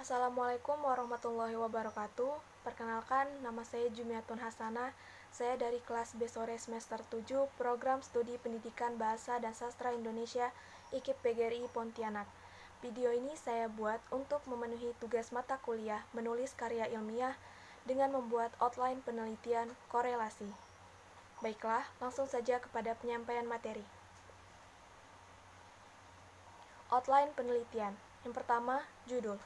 Assalamualaikum warahmatullahi wabarakatuh. Perkenalkan, nama saya Jumiatun Hasanah. Saya dari kelas B sore semester 7, Program Studi Pendidikan Bahasa dan Sastra Indonesia, IKIP PGRI Pontianak. Video ini saya buat untuk memenuhi tugas mata kuliah menulis karya ilmiah dengan membuat outline penelitian korelasi. Baiklah, langsung saja kepada penyampaian materi. Outline penelitian. Yang pertama, judul.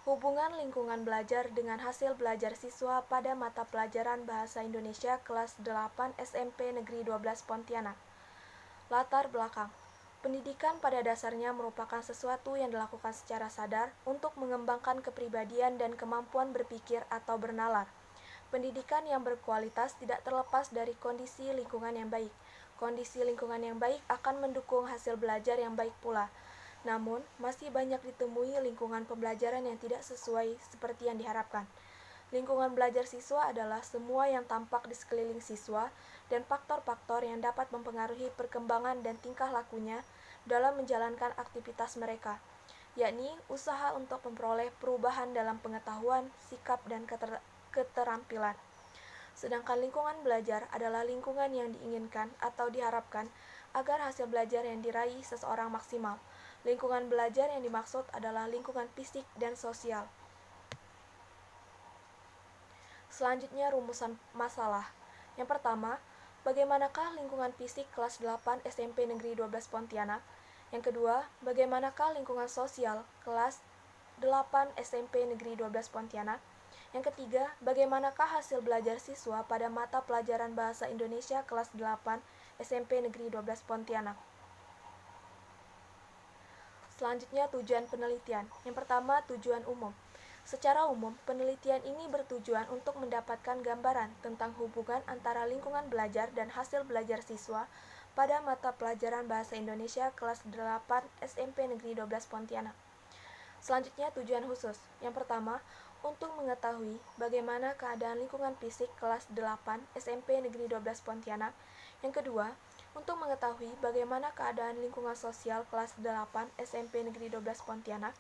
Hubungan lingkungan belajar dengan hasil belajar siswa pada mata pelajaran Bahasa Indonesia kelas 8 SMP Negeri 12 Pontianak. Latar belakang. Pendidikan pada dasarnya merupakan sesuatu yang dilakukan secara sadar untuk mengembangkan kepribadian dan kemampuan berpikir atau bernalar. Pendidikan yang berkualitas tidak terlepas dari kondisi lingkungan yang baik. Kondisi lingkungan yang baik akan mendukung hasil belajar yang baik pula. Namun, masih banyak ditemui lingkungan pembelajaran yang tidak sesuai seperti yang diharapkan. Lingkungan belajar siswa adalah semua yang tampak di sekeliling siswa dan faktor-faktor yang dapat mempengaruhi perkembangan dan tingkah lakunya dalam menjalankan aktivitas mereka, yakni usaha untuk memperoleh perubahan dalam pengetahuan, sikap, dan keterampilan. Sedangkan lingkungan belajar adalah lingkungan yang diinginkan atau diharapkan agar hasil belajar yang diraih seseorang maksimal. Lingkungan belajar yang dimaksud adalah lingkungan fisik dan sosial. Selanjutnya, rumusan masalah. Yang pertama, bagaimanakah lingkungan fisik kelas 8 SMP Negeri 12 Pontianak? Yang kedua, bagaimanakah lingkungan sosial kelas 8 SMP Negeri 12 Pontianak? Yang ketiga, bagaimanakah hasil belajar siswa pada mata pelajaran Bahasa Indonesia kelas 8 SMP Negeri 12 Pontianak? Selanjutnya, tujuan penelitian. Yang pertama, tujuan umum. Secara umum, penelitian ini bertujuan untuk mendapatkan gambaran tentang hubungan antara lingkungan belajar dan hasil belajar siswa pada mata pelajaran Bahasa Indonesia kelas 8 SMP Negeri 12 Pontianak. Selanjutnya, tujuan khusus. Yang pertama, untuk mengetahui bagaimana keadaan lingkungan fisik kelas 8 SMP Negeri 12 Pontianak. Yang kedua, untuk mengetahui bagaimana keadaan lingkungan sosial kelas 8 SMP Negeri 12 Pontianak.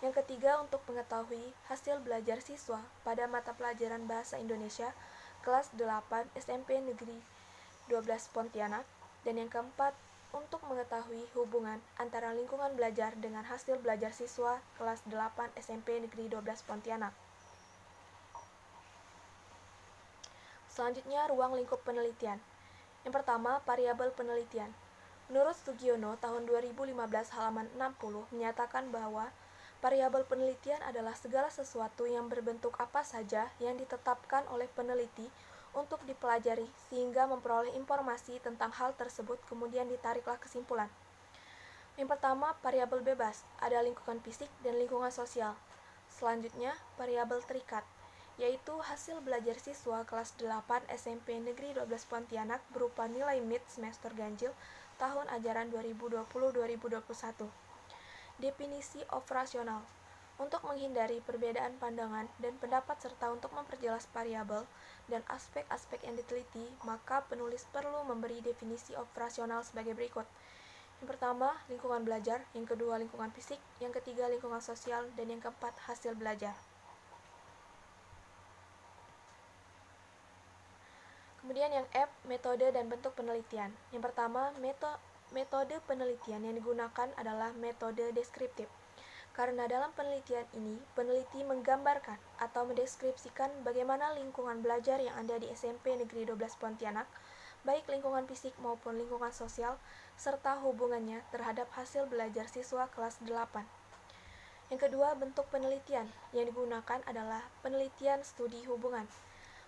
Yang ketiga, untuk mengetahui hasil belajar siswa pada mata pelajaran Bahasa Indonesia kelas 8 SMP Negeri 12 Pontianak. Dan yang keempat, untuk mengetahui hubungan antara lingkungan belajar dengan hasil belajar siswa kelas 8 SMP Negeri 12 Pontianak. Selanjutnya, ruang lingkup penelitian. Yang pertama, variabel penelitian. Menurut Sugiono, tahun 2015 halaman 60 menyatakan bahwa variabel penelitian adalah segala sesuatu yang berbentuk apa saja yang ditetapkan oleh peneliti untuk dipelajari sehingga memperoleh informasi tentang hal tersebut kemudian ditariklah kesimpulan. Yang pertama, variabel bebas, ada lingkungan fisik dan lingkungan sosial. Selanjutnya, variabel terikat, yaitu hasil belajar siswa kelas 8 SMP Negeri 12 Pontianak berupa nilai MIT semester ganjil tahun ajaran 2020-2021. Definisi operasional. Untuk menghindari perbedaan pandangan dan pendapat serta untuk memperjelas variabel dan aspek-aspek yang diteliti, maka penulis perlu memberi definisi operasional sebagai berikut. Yang pertama, lingkungan belajar, yang kedua, lingkungan fisik, yang ketiga, lingkungan sosial, dan yang keempat, hasil belajar. Kemudian yang F, metode dan bentuk penelitian. Yang pertama, metode penelitian yang digunakan adalah metode deskriptif. Karena dalam penelitian ini, peneliti menggambarkan atau mendeskripsikan bagaimana lingkungan belajar yang ada di SMP Negeri 12 Pontianak, baik lingkungan fisik maupun lingkungan sosial, serta hubungannya terhadap hasil belajar siswa kelas 8. Yang kedua, bentuk penelitian yang digunakan adalah penelitian studi hubungan.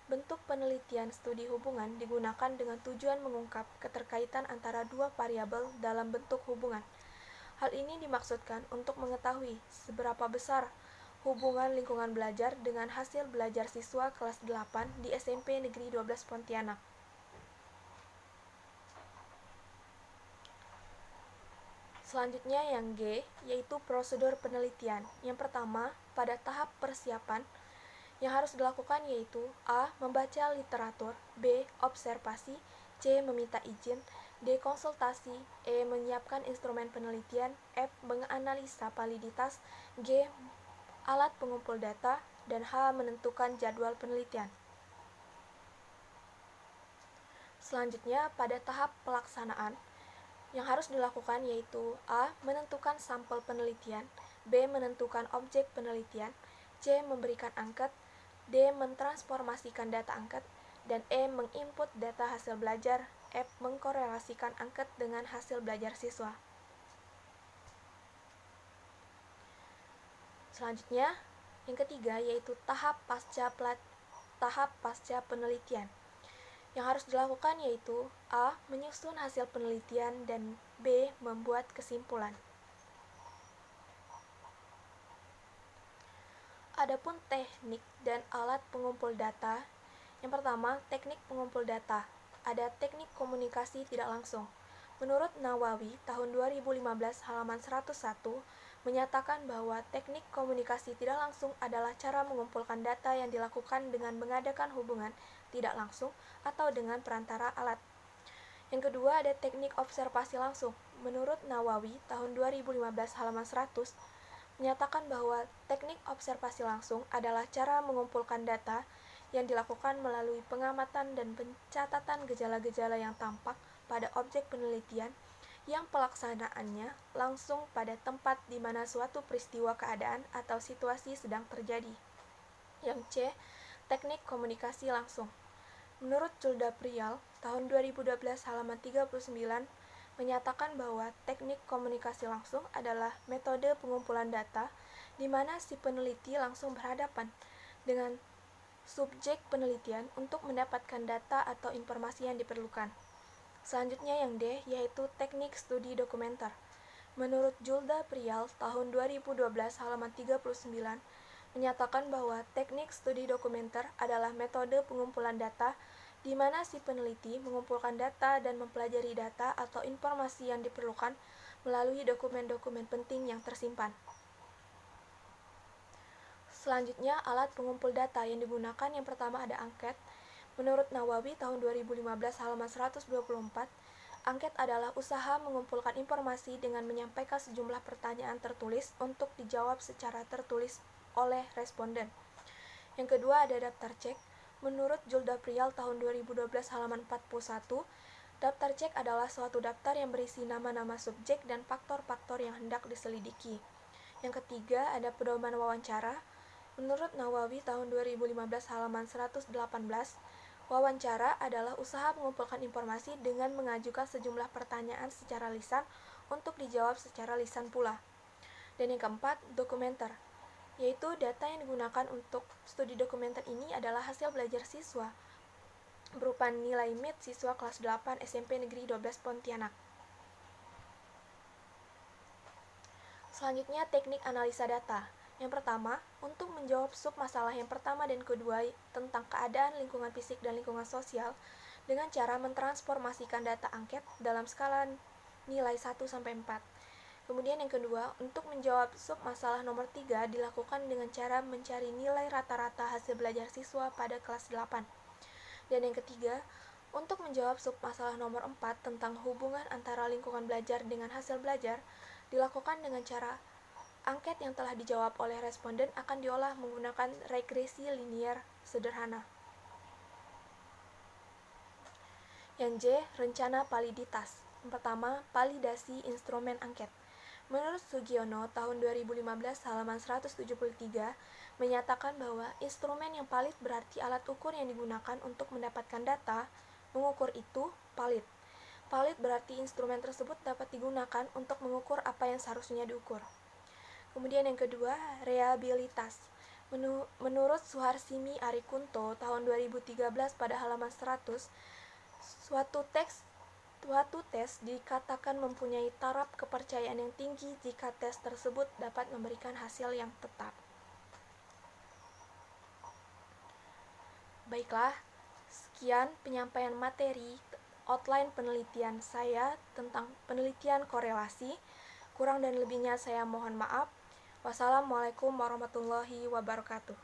Bentuk penelitian studi hubungan digunakan dengan tujuan mengungkap keterkaitan antara dua variabel dalam bentuk hubungan. Hal ini dimaksudkan untuk mengetahui seberapa besar hubungan lingkungan belajar dengan hasil belajar siswa kelas 8 di SMP Negeri 12 Pontianak. Selanjutnya yang G, yaitu prosedur penelitian. Yang pertama, pada tahap persiapan, yang harus dilakukan yaitu A. Membaca literatur, B. Observasi, C. Meminta izin, D. Konsultasi, E. Menyiapkan instrumen penelitian, F. Menganalisa validitas, G. alat pengumpul data, dan H. menentukan jadwal penelitian. Selanjutnya, pada tahap pelaksanaan, yang harus dilakukan yaitu A. menentukan sampel penelitian, B. menentukan objek penelitian, C. memberikan angket, D. mentransformasikan data angket, dan E. menginput data hasil belajar, F. mengkorelasikan angket dengan hasil belajar siswa. Selanjutnya, yang ketiga yaitu tahap pasca penelitian. Yang harus dilakukan yaitu A. menyusun hasil penelitian, dan B. membuat kesimpulan. Adapun teknik dan alat pengumpul data. Yang pertama, teknik pengumpul data. Ada teknik komunikasi tidak langsung. Menurut Nawawi, tahun 2015 halaman 101, menyatakan bahwa teknik komunikasi tidak langsung adalah cara mengumpulkan data yang dilakukan dengan mengadakan hubungan tidak langsung atau dengan perantara alat. Yang kedua, ada teknik observasi langsung. Menurut Nawawi, tahun 2015 halaman 100, menyatakan bahwa teknik observasi langsung adalah cara mengumpulkan data yang dilakukan melalui pengamatan dan pencatatan gejala-gejala yang tampak pada objek penelitian yang pelaksanaannya langsung pada tempat di mana suatu peristiwa keadaan atau situasi sedang terjadi. Yang C, teknik komunikasi langsung. Menurut Julda Prial, tahun 2012 halaman 39, menyatakan bahwa teknik komunikasi langsung adalah metode pengumpulan data di mana si peneliti langsung berhadapan dengan subjek penelitian untuk mendapatkan data atau informasi yang diperlukan. Selanjutnya yang D, yaitu teknik studi dokumenter. Menurut Julda Prial, tahun 2012 halaman 39, menyatakan bahwa teknik studi dokumenter adalah metode pengumpulan data di mana si peneliti mengumpulkan data dan mempelajari data atau informasi yang diperlukan melalui dokumen-dokumen penting yang tersimpan. Selanjutnya, alat pengumpul data yang digunakan yang pertama ada angket. Menurut Nawawi tahun 2015 halaman 124, angket adalah usaha mengumpulkan informasi dengan menyampaikan sejumlah pertanyaan tertulis untuk dijawab secara tertulis oleh responden. Yang kedua ada daftar cek. Menurut Julda Prial tahun 2012 halaman 41, daftar cek adalah suatu daftar yang berisi nama-nama subjek dan faktor-faktor yang hendak diselidiki. Yang ketiga ada pedoman wawancara. Menurut Nawawi tahun 2015 halaman 118, wawancara adalah usaha mengumpulkan informasi dengan mengajukan sejumlah pertanyaan secara lisan untuk dijawab secara lisan pula. Dan yang keempat, dokumenter, yaitu data yang digunakan untuk studi dokumenter ini adalah hasil belajar siswa berupa nilai MIT siswa kelas 8 SMP Negeri 12 Pontianak. Selanjutnya, teknik analisa data. Yang pertama, untuk menjawab sub-masalah yang pertama dan kedua tentang keadaan lingkungan fisik dan lingkungan sosial dengan cara mentransformasikan data angket dalam skala nilai 1-4. Kemudian yang kedua, untuk menjawab sub-masalah nomor 3 dilakukan dengan cara mencari nilai rata-rata hasil belajar siswa pada kelas 8. Dan yang ketiga, untuk menjawab sub-masalah nomor 4 tentang hubungan antara lingkungan belajar dengan hasil belajar dilakukan dengan cara angket yang telah dijawab oleh responden akan diolah menggunakan regresi linier sederhana. Yang J, rencana validitas. Yang pertama, validasi instrumen angket. Menurut Sugiono, tahun 2015 halaman 173, menyatakan bahwa instrumen yang valid berarti alat ukur yang digunakan untuk mendapatkan data mengukur itu valid. Valid berarti instrumen tersebut dapat digunakan untuk mengukur apa yang seharusnya diukur. Kemudian yang kedua, reliabilitas. Menurut Suharsimi Arikunto tahun 2013 pada halaman 100, suatu tes dikatakan mempunyai taraf kepercayaan yang tinggi jika tes tersebut dapat memberikan hasil yang tetap. Baiklah, sekian penyampaian materi outline penelitian saya tentang penelitian korelasi. Kurang dan lebihnya saya mohon maaf. Wassalamualaikum warahmatullahi wabarakatuh.